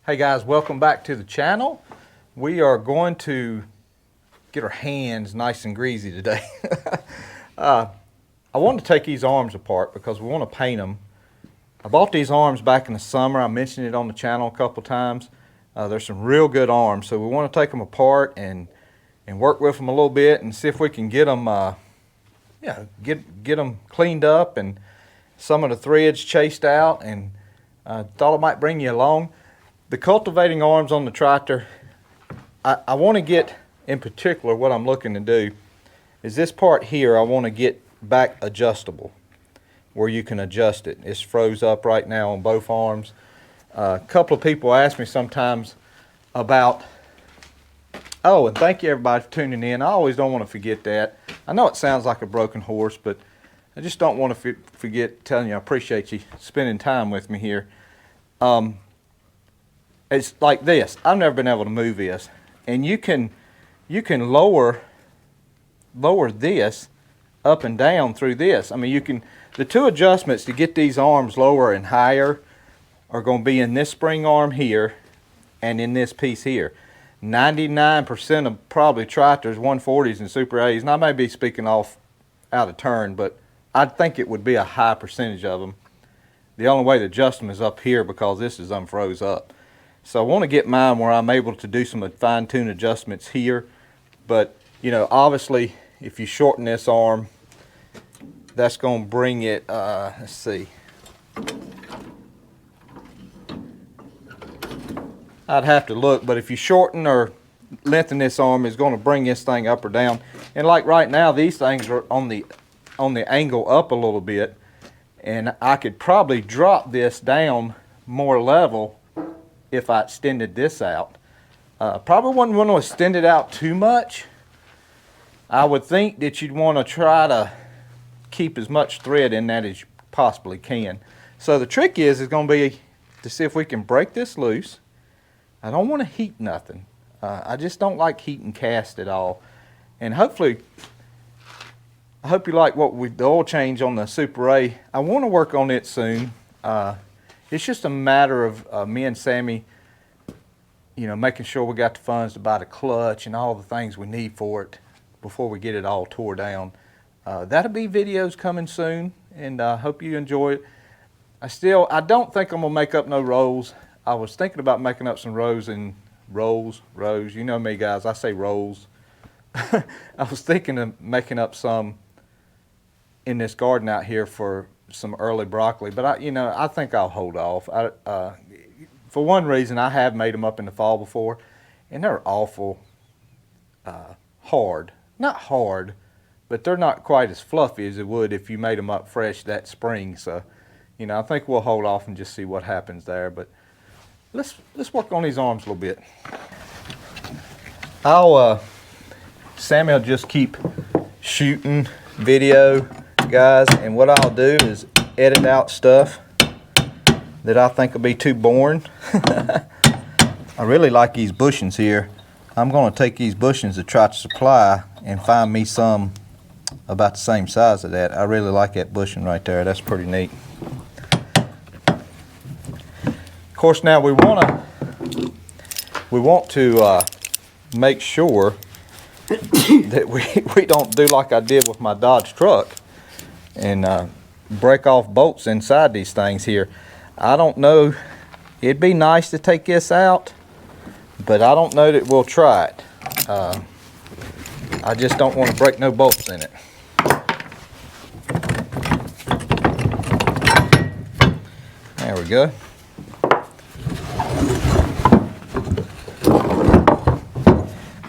Hey guys, welcome back to the channel. We are going to get our hands nice and greasy today. I wanted to take these arms apart because we want to paint them. I bought these arms back in the summer. I mentioned it on the channel a couple times. There's some real good arms, so we want to take them apart and work with them a little bit and see if we can get them, get them cleaned up and some of the threads chased out. And thought I might bring you along. The cultivating arms on the tractor, I want to get, in particular, what I'm looking to do is this part here I want to get back adjustable where you can adjust it. It's froze up right now on both arms. A couple of people ask me sometimes about, oh, and thank you everybody for tuning in. I always don't want to forget that. I know it sounds like a broken horse, but I just don't want to forget telling you I appreciate you spending time with me here. It's like this. I've never been able to move this, and you can lower this up and down through this. I mean, you can. The two adjustments to get these arms lower and higher are going to be in this spring arm here and in this piece here. 99% of probably tractors, 140s and Super 80s, and I may be speaking off out of turn, but I think it would be a high percentage of them. The only way to adjust them is up here because this is unfroze up. So I want to get mine where I'm able to do some fine-tune adjustments here. But, you know, obviously, if you shorten this arm, that's going to bring it, let's see. I'd have to look, but if you shorten or lengthen this arm, it's going to bring this thing up or down. And like right now, these things are on the angle up a little bit. And I could probably drop this down more level if I extended this out. Probably wouldn't want to extend it out too much. I would think that you'd want to try to keep as much thread in that as you possibly can. So the trick is going to be to see if we can break this loose. I don't want to heat nothing. I just don't like heating cast at all. And hopefully, I hope you like the oil change on the Super A. I want to work on it soon. It's just a matter of me and Sammy, you know, making sure we got the funds to buy the clutch and all the things we need for it before we get it all tore down. That'll be videos coming soon, and I hope you enjoy it. I don't think I'm gonna make up no rolls. I was thinking about making up some rows. You know me, guys. I say rolls. I was thinking of making up some in this garden out here for some early broccoli, but I think I'll hold off. For one reason, I have made them up in the fall before, and they're awful hard. Not hard, but they're not quite as fluffy as it would if you made them up fresh that spring. So, I think we'll hold off and just see what happens there. But let's work on these arms a little bit. Sammy will just keep shooting video, guys, and what I'll do is edit out stuff that I think will be too boring. I really like these bushings here. I'm going to take these bushings to Tractor Supply and find me some about the same size of that. I really like that bushing right there. That's pretty neat. Of course, now we want to make sure that we don't do like I did with my Dodge truck and break off bolts inside these things here. I don't know, it'd be nice to take this out, but I don't know that we'll try it. I just don't want to break no bolts in it. There we go.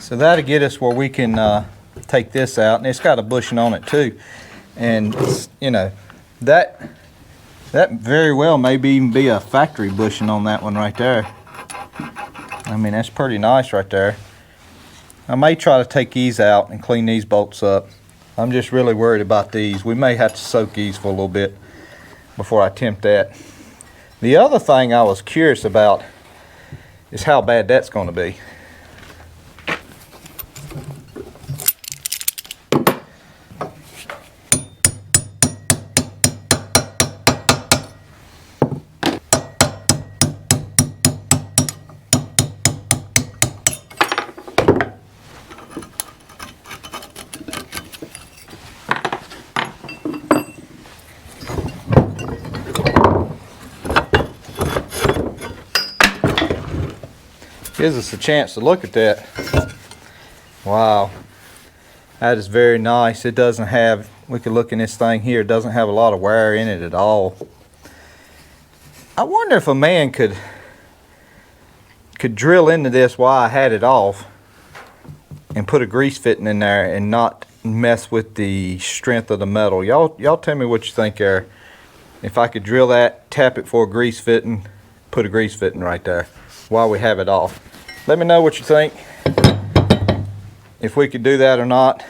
So that'll get us where we can take this out, and it's got a bushing on it too. And that very well maybe even be a factory bushing on that one right there. I mean, that's pretty nice right there. I may try to take these out and clean these bolts up. I'm just really worried about these. We may have to soak these for a little bit before I attempt that. The other thing I was curious about is how bad that's going to be. gives us a chance to look at that. Wow, that is very nice. It doesn't have, we could look in this thing here, it doesn't have a lot of wear in it at all. I wonder if a man could drill into this while I had it off and put a grease fitting in there and not mess with the strength of the metal. Y'all tell me what you think there. If I could drill that, tap it for a grease fitting, put a grease fitting right there while we have it off. Let me know what you think, if we could do that or not,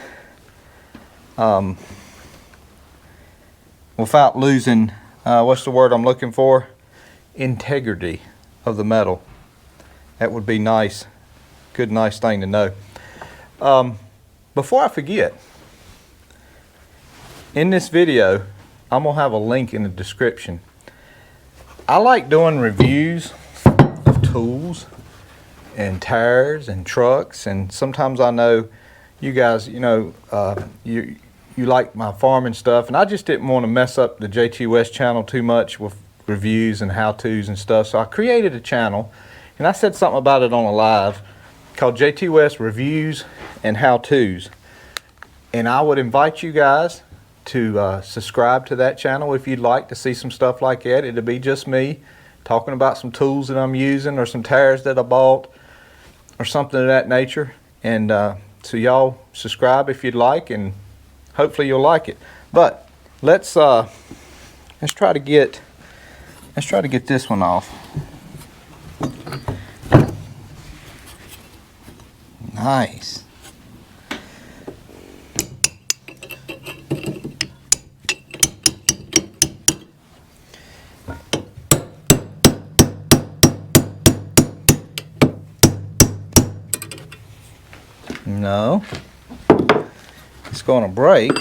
without losing, what's the word I'm looking for? Integrity of the metal. That would be nice. Good, nice thing to know. Before I forget, in this video, I'm gonna have a link in the description. I like doing reviews of tools and tires and trucks, and sometimes I know you guys, you know, you like my farming stuff, and I just didn't want to mess up the JTWes channel too much with reviews and how-tos and stuff, so I created a channel, and I said something about it on a live called JTWes Reviews and How-Tos, and I would invite you guys to subscribe to that channel if you'd like to see some stuff like that. It'll be just me talking about some tools that I'm using or some tires that I bought or something of that nature, and so y'all subscribe if you'd like, and hopefully you'll like it. But let's try to get this one off. Nice. No, it's going to break,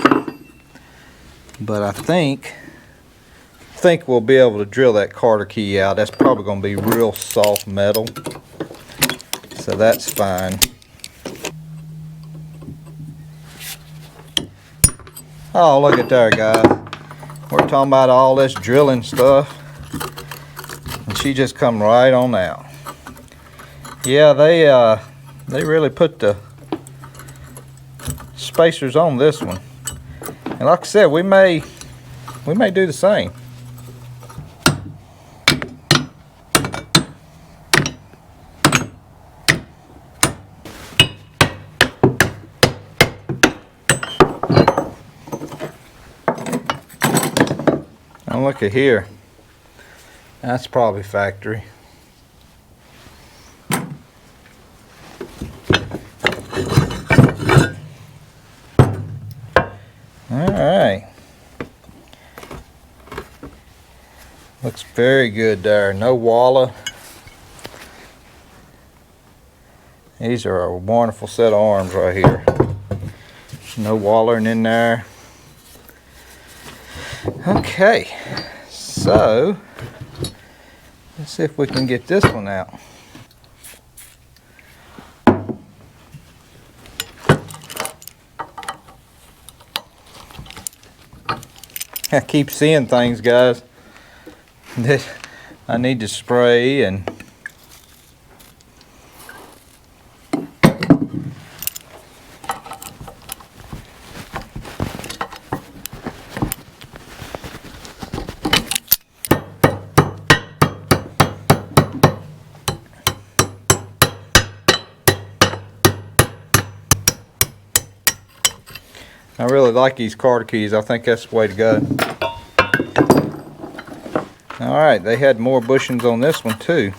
but I think we'll be able to drill that Carter key out. That's probably going to be real soft metal, so that's fine. Oh, look at there, guys. We're talking about all this drilling stuff, and she just come right on out. Yeah, they really put the spacers on this one, and like I said, we may do the same. And look at here, that's probably factory. Alright, looks very good there, no walla. These are a wonderful set of arms right here. No wallering in there. Okay, so let's see if we can get this one out. I keep seeing things, guys, that I need to spray, and I really like these Carter keys. I think that's the way to go. Alright, they had more bushings on this one too.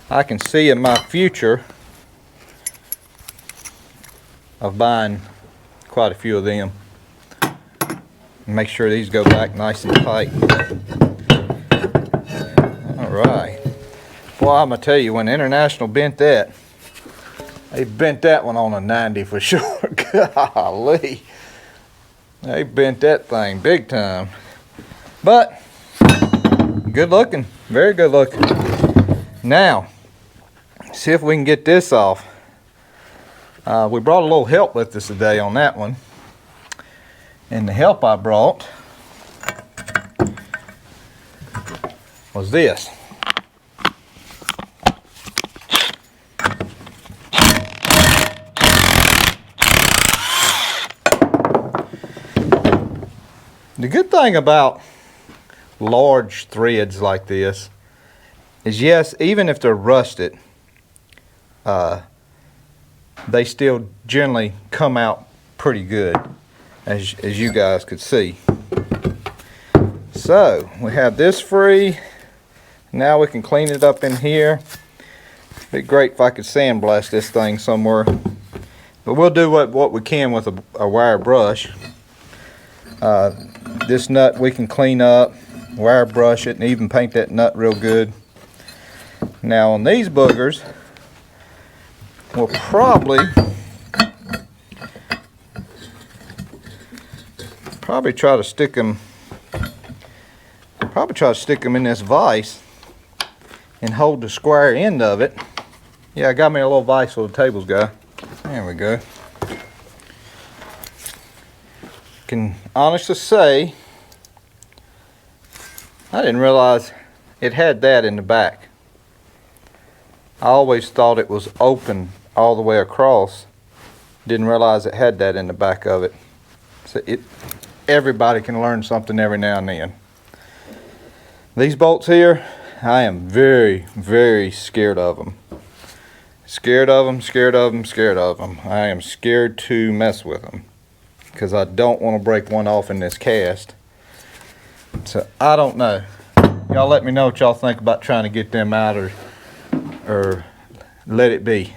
I can see in my future of buying quite a few of them. Make sure these go back nice and tight. Alright. Well, I'm going to tell you, when International bent that, they bent that one on a 90 for sure. Golly. They bent that thing big time. But, good looking. Very good looking. Now, see if we can get this off. We brought a little help with us today on that one. And the help I brought was this. The good thing about large threads like this is, yes, even if they're rusted, they still generally come out pretty good, as you guys could see. So we have this free. Now we can clean it up in here. It'd be great if I could sandblast this thing somewhere, but we'll do what we can with a wire brush. This nut we can clean up, wire brush it, and even paint that nut real good. Now on these boogers, we'll probably try to stick them. In this vise and hold the square end of it. Yeah, I got me a little vise for the tables guy. There we go. Can honestly say I didn't realize it had that in the back. I always thought it was open all the way across. Didn't realize it had that in the back of it. So everybody can learn something every now and then. These bolts here, I am very, very scared of them. Scared of them, scared of them, scared of them. I am scared to mess with them because I don't want to break one off in this cast. So I don't know. Y'all let me know what y'all think about trying to get them out or let it be.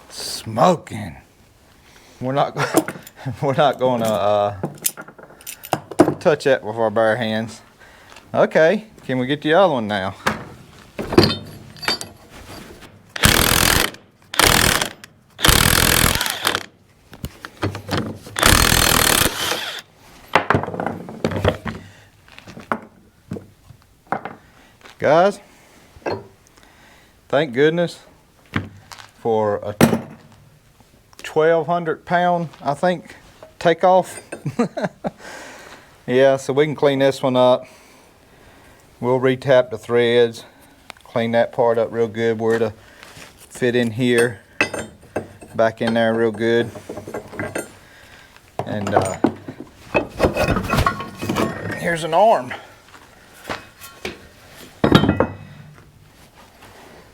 Smoking. We're not going to touch that with our bare hands. Okay, can we get the other one now? Guys, thank goodness for a 1,200 pound, I think, takeoff. Yeah, so we can clean this one up. We'll retap the threads, clean that part up real good where it'll fit in here, back in there real good. And here's an arm.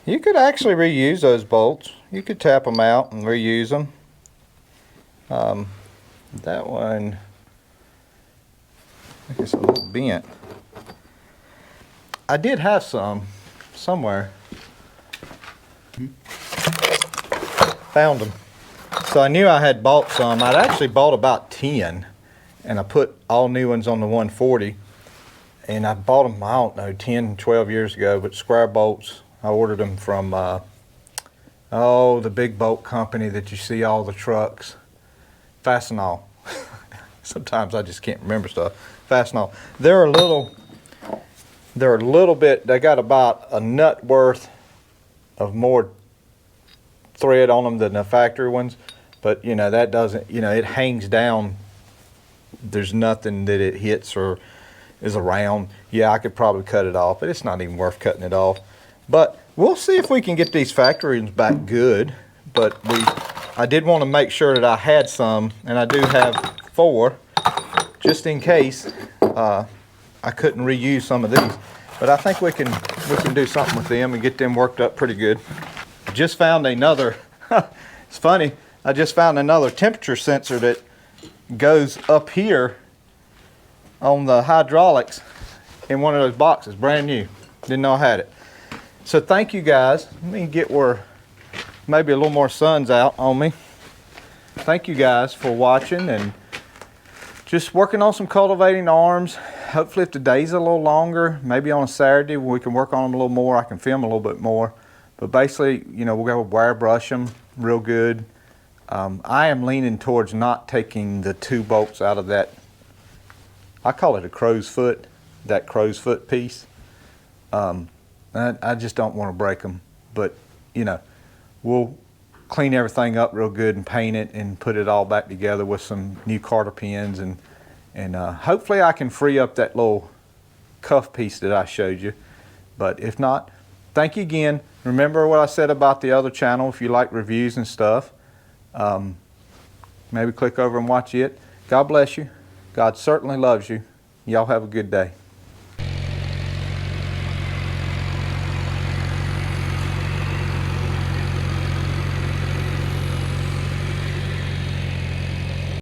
You could actually reuse those bolts. You could tap them out and reuse them. That one, I think it's a little bent. I did have some somewhere. Found them. So I knew I had bought some. I'd actually bought about 10, and I put all new ones on the 140. And I bought them, I don't know, 10, 12 years ago, but square bolts. I ordered them from, the big bolt company that you see all the trucks. Fastenal. Sometimes I just can't remember stuff. Fastenal. They're a little bit, they got about a nut worth of more thread on them than the factory ones. But, you know, that doesn't, you know, it hangs down. There's nothing that it hits or is around. Yeah, I could probably cut it off, but it's not even worth cutting it off. But we'll see if we can get these factory ones back good. But I did want to make sure that I had some, and I do have 4, just in case I couldn't reuse some of these. But I think we can do something with them and get them worked up pretty good. Just found another. It's funny. I just found another temperature sensor that goes up here on the hydraulics in one of those boxes, brand new. Didn't know I had it. So thank you guys. Let me get where maybe a little more sun's out on me. Thank you guys for watching and just working on some cultivating arms. Hopefully if the day's a little longer, maybe on a Saturday we can work on them a little more. I can film a little bit more. But basically, you know, we'll go wire brush them real good. I am leaning towards not taking the 2 bolts out of that. I call it a crow's foot, that crow's foot piece. I just don't want to break them. But, you know, we'll clean everything up real good and paint it and put it all back together with some new Carter pins. And hopefully I can free up that little cuff piece that I showed you. But if not, thank you again. Remember what I said about the other channel. If you like reviews and stuff, maybe click over and watch it. God bless you. God certainly loves you. Y'all have a good day.